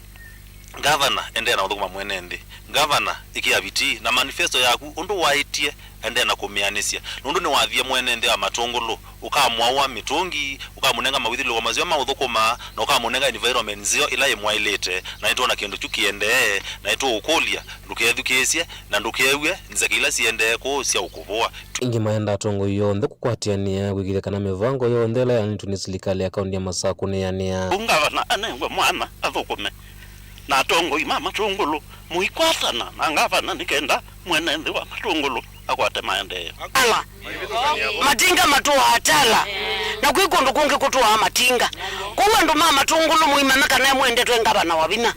governor ende na uthukuma mwene nthi governor ikiabiti na manifesto yaku undu waitie ende na kumianisia nundu ni wathie mwene nthi wa matungulu ukamwawa mitungi ukamunenga mawithilo wa mazio ma uthukuma na ukamunenga environment zio ila imwailete na ito na kindu kiende na ito ukulia ndukethukiesie na ndukewe nzakila siende ko sia ukuvua ingi maenda tongo yonthe kukwatiania gwikire kana mivango yonthe la yani tuni serikali ya kaunti ya Masako ne yani ungavana anengwe mwana athukume na tongo ima matungulu muikwatana na ngavana nikenda mwene nthi wa matungulu akwate maendeleo ala matinga matuwa atala na kwikundu kungi kutuwa matinga kuwa ndo mama tungulu muimameka na mwende twengaba na wabina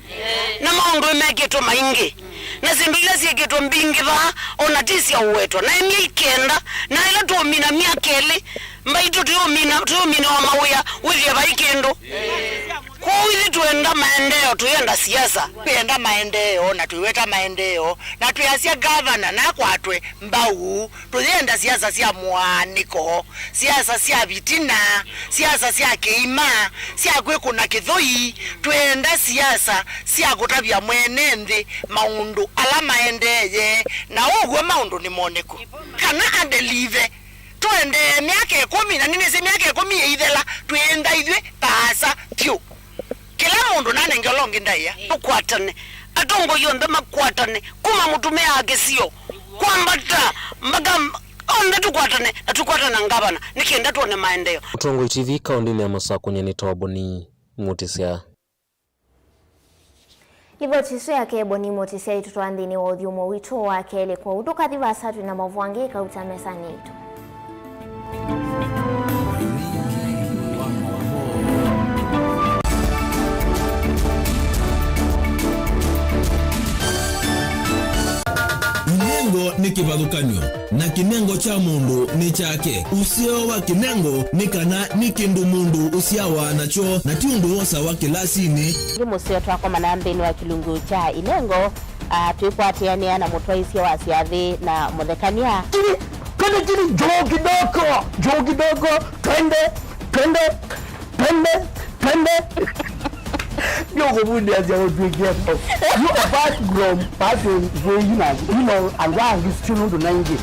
na maundu imegeto maingi na zindu ile siegeto mbingi va onatisi ya uweto na imi ikenda na ila tuomina miakeli mbaitu tuomina wa mawia withia vaikendo kuwithi tuenda maendeo tuyenda siasa tuyenda maendeo na tuiweta maendeo na tuyasia governor na kwatwe mbau tuyenda siasa sia mwaniko siasa sia vitina siasa sia keima sia kwekuna kithoi tuyenda siasa sia kutavya mwene nthi maundu ala maendeye na ugwe maundu ni moneko kana andelive tuende miaka 10 na nini se miaka 10 yeithela tuenda ithwe pasa pyu kila mundu nane ngolongi ndaya tukwatane atongo yonde makwatane kuma mutumea agesio kwambata magam onda tukwatane na tukwatana ngabana nikienda tuone maendeleo Tongo TV kaunti ya Masako nyeni toboni mutisia Ivo tisu yake boni mutisia itutwandini wa uthiumo wito wake ele kwa uduka thiva satu na Mauvoo angika utamesani ito Kinengo ni kivathukanyo na kinengo cha mundu ni chake usio wa kinengo ni kana ni kindu mundu usiawa nacho na tiundu wosa wa kilasini musio twako manambeni wa kilungu cha inengo tuikwatiania na mutwaisia wa siathi na muthekania kile joo kidogo twende Yo bundi aja odwigia you apart from passing and still na ingi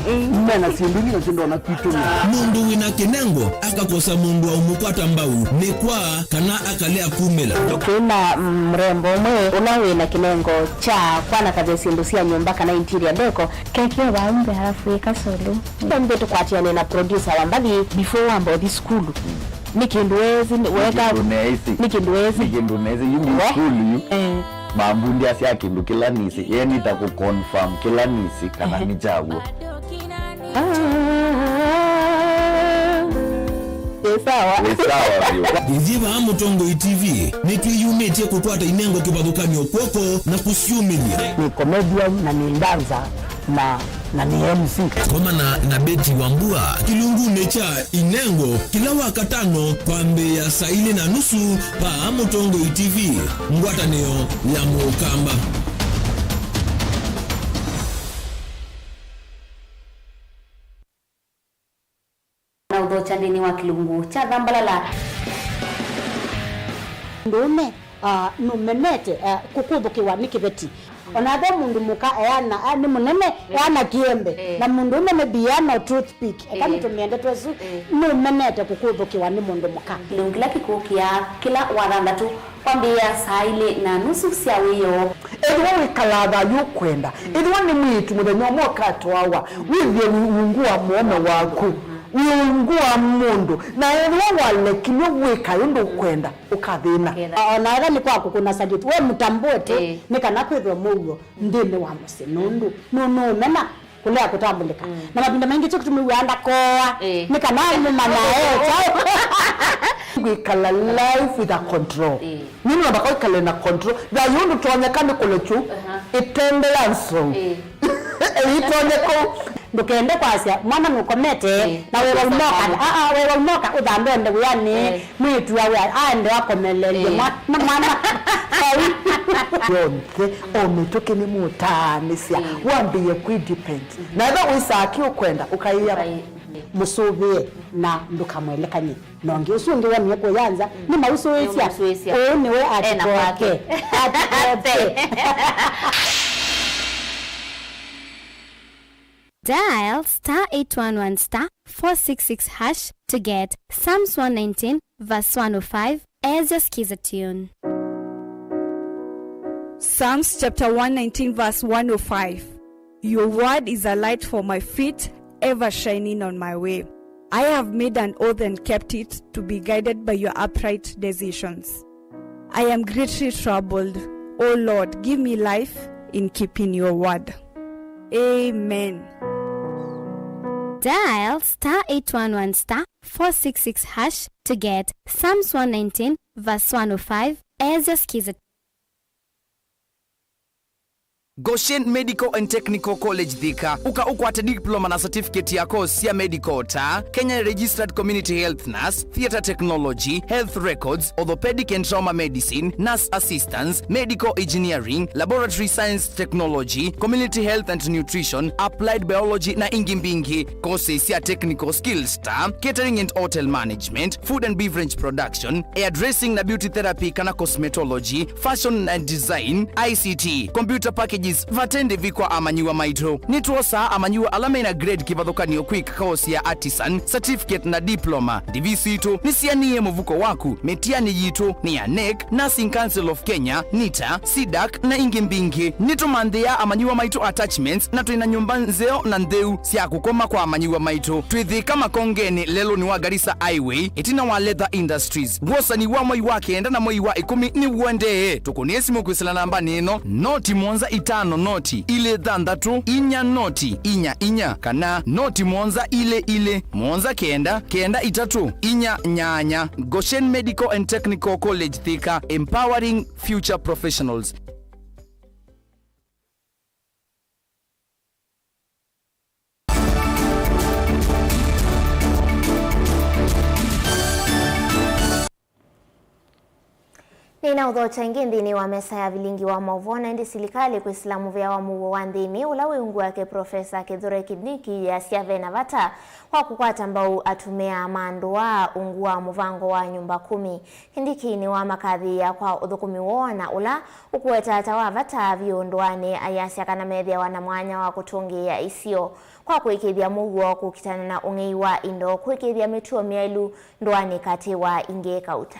mena sindini na tindo na kitu mundu wina kinengo akakosa mundu wa umupata mbau ni kwa kana akalea kumela kuna mrembo mwe unawe na kinengo cha kwana kaze sindu sia nyumba kana interior deco keke waumbe halafu ikasolo ndio tukwatiane na producer wa mbali before ambo this school nikinduwezi weka nikinduwezi yumi skuli mambundi asia kindu kila nisi yeni taku confirm kila nisi kana ni jago sawa Njiva Mutongo TV nikiyumetie kukwata inengo kivathukanyo kwoko na kusiumilia ni comedian na ni dancer na ni MC koma na Beti Wambua kilungu necha inengo kila wakatano kwa mbe ya saa 4:30 pa Mutongo TV ngwataneo ya Mukamba na udhochandini wa kilungu cha dhambalala ndume numenete kukubukiwa nikiveti onathe mundu muka eana ni munene eana kiembe na mundu umene biano toothpick kama tumiende twesu numenete kukubukiwa ni mundu muka kilungu kila kikukia kila warandatu kwambia saa 4:30 cia wiyo edwa wikalaga yukwenda edwa ni mwitu muthenya mwoka twawa withie wungua muome waku wungua mundu na edwa wale kinyo wika yundu kwenda ukathina ona era ni kwaku kuna sajiti we mutambote nikana kwithwa mugo ndine wa musinundu no mena kulea kutambulika na mapinda mengi tukutumiwe anda koa nikana mumana wikala life with a control nini nabaka wikala na control da yundu tuonyekane kulechu itende yanso itonyeko ndukende kwasia mwana nukomete na wewe umoka wewe umoka udambende yani mwitu wa ande wakomelele mwana yonke ometoke ni mutanisia wambiye ku depend na eba wisaki ukwenda ukaiya musubie na ndukamwelekanye nonge usunge wa myeko yanza ni mausuisia one we atikoke Dial *811*466# to get Psalms 119 verse 105 as your skiza tune. Psalms chapter 119 verse 105. Your word is a light for my feet, ever shining on my way. I have made an oath and kept it, to be guided by your upright decisions. I am greatly troubled. O Lord, give me life in keeping your word. Amen. Dial *811*466# to get Psalms 119 verse 105 as your skiza. Goshen Medical and Technical College Thika ukwata diploma na certificate yako cia medical ta Kenya Registered Community Health Nurse, Theatre Technology, Health Records, Orthopedic and Trauma Medicine, Nurse Assistance, Medical Engineering, Laboratory Science Technology, Community Health and Nutrition, Applied Biology na ingimbingi. Courses cia Technical Skills ta Catering and Hotel Management, Food and Beverage Production, Hairdressing na Beauty Therapy kana Cosmetology, Fashion and Design, ICT, Computer Package vatende vikwa amanyiwa maito nitwosa amanyiwa alama ina grade kivathukanio quick course ya artisan certificate na diploma divisitu nisianie muvuko waku metiani yitu ni ya NEC, Nursing Council of Kenya, NITA, SIDAC na ingimbingi nitumanthia amanyiwa maito attachments na tuina nyumba nzeo na ndeu cia kukoma kwa amanyiwa maito twithi kama kongeni lelo ni wa Garissa Highway itina wa Leather Industries wosa ni wa mwai wa kenda na mwai wa 10 ni wende tukuniesi mukwisila namba nino noti monza itano noti ile thandatu inya noti inya kana noti monza ile monza kenda itatu inya nyanya. Goshen Medical and Technical College Thika, empowering future professionals. Nina udhocha ingi nthini wa mesa ya Vilingi wa Mauvoo na ndi silikali kwa islamu vya wa Mauvoo wa nthini ulawe ungu wake Profesa Kithure Kindiki ya siave na vata wa kukwata mbau atumia mandu wa ungu wa muvango wa nyumba 10. Kindiki ni wa makadhi ya kwa uthukumi wona ula ukuweta atawa vata viundwane ayasya kana methia wana mwanya wa kutungi ya isio kwa kuikithia Mauvoo kukitana na ungei wa indo kuikithia mituo miailu ndwani kati wa inge kauta.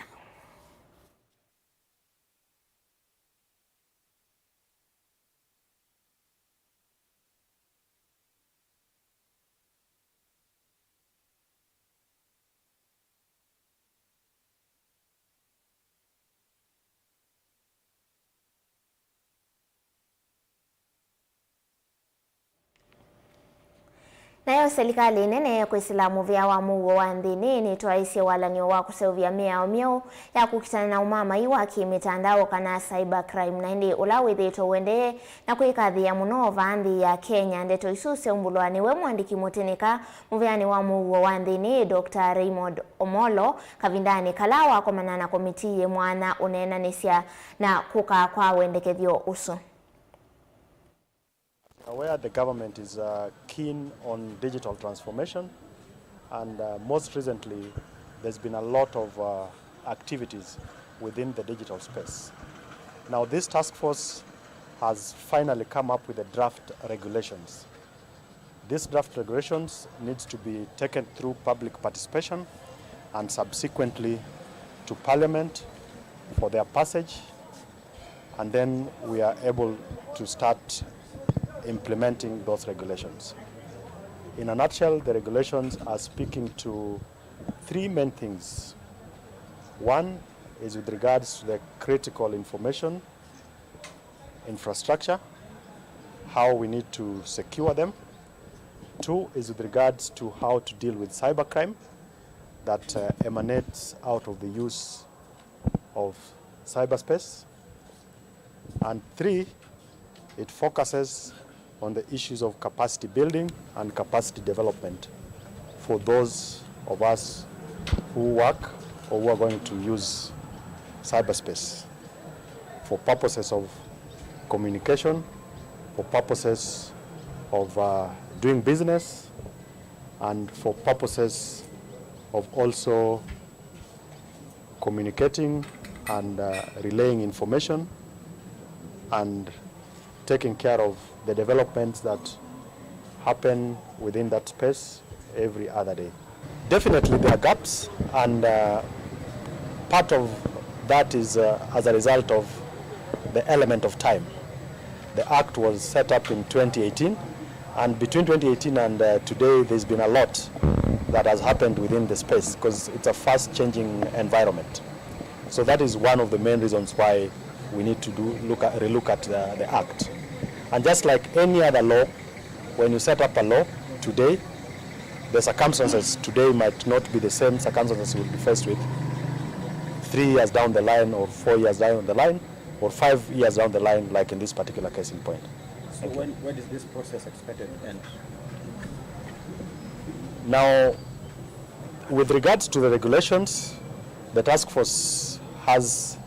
Nayo serikali nene kwa islamu vya wa Mauvoo wa nthini ni twaisi walanio wa kuseuvia miao ya kukitana na umama iwaki mitandao kana cyber crime na ndi ulawi thito wende na kuikathia muno vanthi ya Kenya ndeto isuse umbulwani we mwandiki mutenika muvyani wa Mauvoo wa nthini Dr. Raymond Omolo kavindani kalawa kwa manana komiti ye mwana unenanisya na kuka kwa wendekethio usu. Where the government is keen on digital transformation, and most recently there's been a lot of activities within the digital space. Now this task force has finally come up with the draft regulations. These draft regulations needs to be taken through public participation and subsequently to Parliament for their passage and then we are able to start implementing those regulations. In a nutshell, the regulations are speaking to three main things. One is with regards to the critical information infrastructure, how we need to secure them. Two is with regards to how to deal with cybercrime that emanates out of the use of cyberspace. And three, it focuses on the issues of capacity building and capacity development for those of us who work or who are going to use cyberspace for purposes of communication, for purposes of doing business, and for purposes of also communicating and relaying information and taking care of the developments that happen within that space every other day. Definitely there are gaps, and part of that is as a result of the element of time. The Act was set up in 2018, and between 2018 and today there's been a lot that has happened within the space because it's a fast-changing environment. So that is one of the main reasons why we need to relook at the Act. And just like any other law, when you set up a law today, the circumstances today might not be the same circumstances you'll be faced with 3 years down the line, or 4 years down the line, or 5 years down the line, like in this particular case in point. So when is this process expected to end? Now, with regards to the regulations, the task force has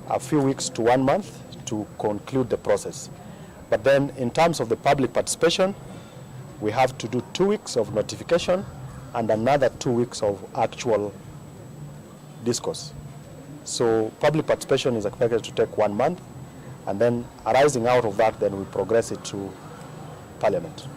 a few weeks to 1 month to conclude the process. But then in terms of the public participation, we have to do 2 weeks of notification and another 2 weeks of actual discourse. So public participation is expected to take 1 month, and then arising out of that, then we progress it to Parliament.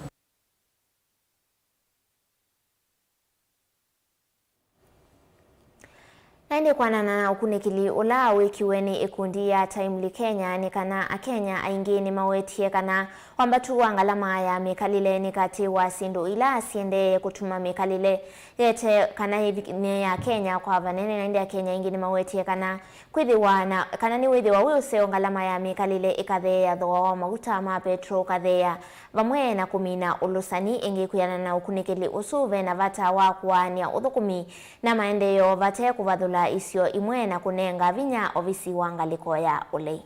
Naende kwanana na ukunikili ula wikiweni ikundi ya Timely Kenya ni kana Akenya aingi ni mawetie kana wambatu wangalama ya mikalile ni kati wa sindu ila asiende kutuma mikalile yete kana hivi ni ya Kenya kwa vanene naende ya Kenya ingi ni mawetie kana kwithiwa na kana ni withiwa wuse ongalama ya mikalile ikathe ya thoa maguta ma petro kathea vamwe na kumina ulusani ingi kuyana na ukunikili usuve na vata wakuania uthukumi na maendeyo vate kuvathula isio imwe na kunenga vinya ovisi wangaliko ya ulei.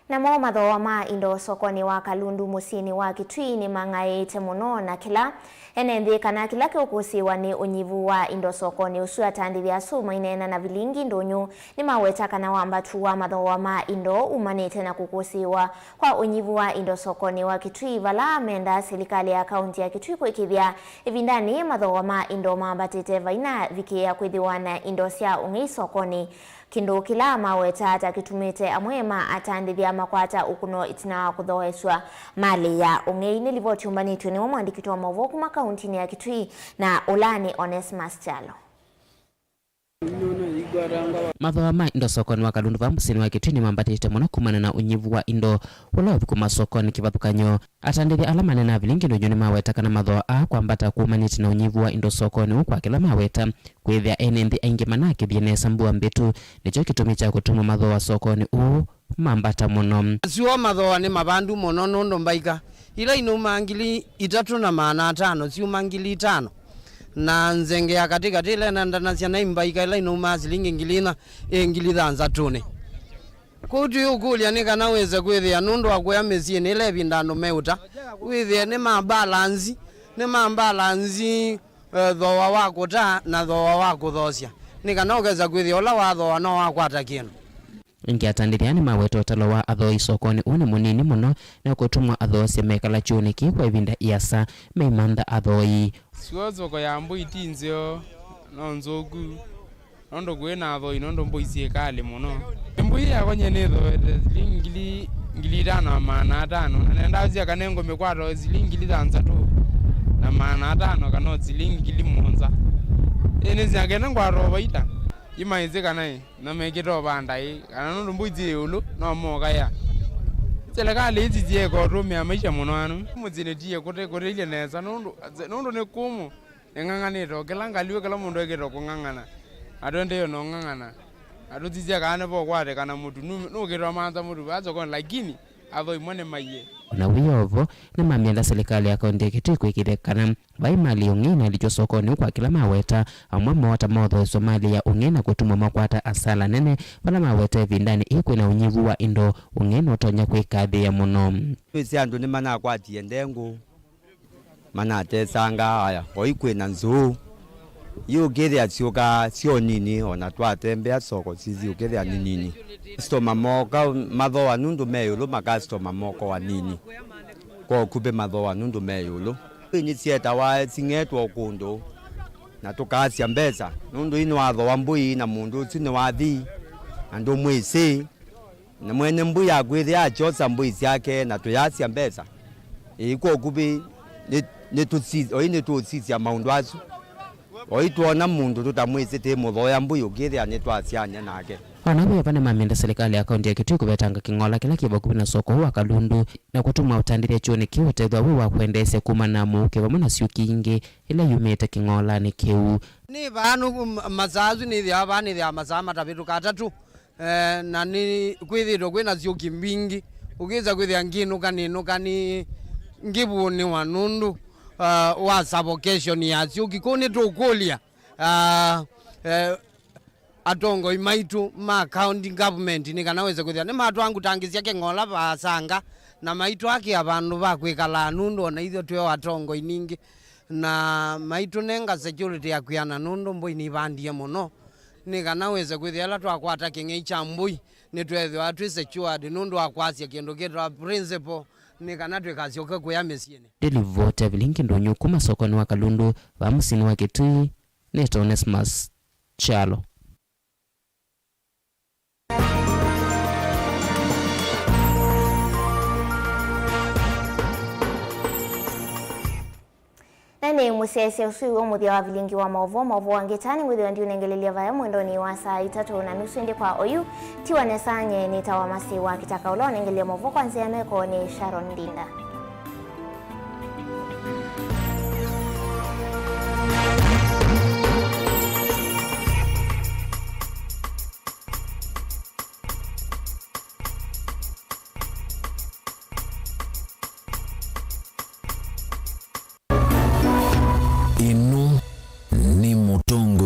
Na mo mathoa ma indo sokoni wa Kalundu musini wa Kitui ni mangaite muno na kila enenthi kana kila kiukusiwa ni unyivu wa indo sokoni usu atandithia suma inena na Vilingi ndonyo ni maweta kana wambatu wa mathoa ma indo umanite na kukusiwa kwa unyivu wa indo sokoni wa Kitui vala amenda serikali ya kaunti ya Kitui kuikithia ivindani mathoa ma indo mambatite vaina vikia kwithiwa na indo cia ungi sokoni kindu kila maweta atakitumite amwema atandithia makwata ukuno itina kuthoeswa mali ya ungeini livoti umbanitwe ni mwandiki wa Mauvoo kuma kaunti ya Kitui na Olani Onesmus Chalo. Mathoa ma indo sokoni wa Kalundu va musini wa Kitui ni mambatite muno kumana na unyivu wa indo ulovi kuma sokoni kivathukanyo atandithia ala manene na Vilingi ndonyo ni maweta kana mathoa a kwambata kumanite na unyivu wa indo sokoni kwa kila maweta kwithia enenthi aingi manake thiene sambua mbitu nicho kitumi cha kutuma mathoa sokoni mambata muno. Sio mathoa ni mabandu muno nondo mbaika ila inuma ngili 3,500 siuma ngili 5 na nzenge ya katikati ile na ndanasia na imbaika ila inuma silingi ngilina ngili 3 tune kuti ukulia nikanaweza kwithia nundu akwea mesie nile vindano meuta withia ni mambalanzi thoa wako ta na thoa wako thosia nikanogeza kwithia ola wa thoa no wakwata kinu Ngiatandiriani maweto talo wa athoi sokoni uni munini muno na kutumwa athosi mekala chuniki kwa ivinda iasa meimantha athoi siwozoko ya mbu itinzio no nzogu nondo kwena athoi nondo mbu isiekali muno mbu ya kwenye netho ngili tano maana tano nenda zia kanengo mekwato zilingili danza tu na maana tano kano zilingili monza ene zia kenengo arobaita imaize nae na mekito bandai kana nondo mbu iziulu no moka ya serikali izizie ko rumia maisha muno anu muzinetie kote ile neza nondo ne kumu enganganito kelangaliwe kala mundu ekito kungangana atonde yo no ngangana atuzizia kana bo kwate kana mutu no kito manza mutu azokon lakini avo imone maye na wiyovo na mamienda serikali ya kaunti Kitui ikidekana vaimali ung'ina ilicho sokoni kwa kila maweta amwe mawata motho Somalia ung'ina kutumwa makwata asala nene vala maweta vindani ikwe na unyivu wa indo ung'ina utonya kwikathi ya muno wisi andu ni mana kwatie ndengu mana tesanga haya oikwe na nzuu yu githia sioka sio nini ona twatembea soko sisi ukithia ni nini stoma moka mathoa nundu meyulu makastoma moko wa nini kwa kupe mathoa nundu meyulu ni sieta wa singetwa kundu na tukasia mbesa nundu ino athoa mbui na mundu sine wathi andu mwisi na mwene mbui agwithia achosa mbui yake na tuyasia mbesa iko kupe ni tutsisia maundu asu oituona mundu tutamwisite muthoya mbui ukithia ni twasianya nake wanawe vana mamienda serikali ya kaunti ya Kitui kubetanga king'ola kila kiva na soko wa Kalundu na kutumwa utandiria chuoni kiu tethwa wa kuendese kuma na muke vamwe na siuki ingi ila yumete king'ola ni kiu ni vanu mazazu ni thia vani thia masaa matavitu katatu na ni kwithito kwina siuki mbingi ukiza kwithia nginu kani ngibuni wa nundu wa suffocation ya siuki kuni tukulia atongo imaitu ma county government nikanaweza kuthia ni matu angu tangisia keng'ola vasanga na maitu aki abandu bakwikala nundu na ithio twe atongo iningi na maitu nenga security ya kuyana nundu mbui ni bandie muno nikanaweza kuthia la twakwata king'ei cha mbui ni twethwa twi secured nundu akwasia kindu kitwa principle nikana twikasioka kuya mesiene Delivote Vilingi ndonyo kuma sokoni wa Kalundu wa musini wa Kitui Neto Onesmus Chalo Nani musese usiwe muthia wa Vilingi wa Mauvoo wangetani withio ndio nengelelia vaya mwendoni wa saa 3:30 ndi kwa oyu tiwa nesanye ni tawamasi wa KITAKA ulo nengelia Mauvoo kwanzia meko ni Sharon Dinda.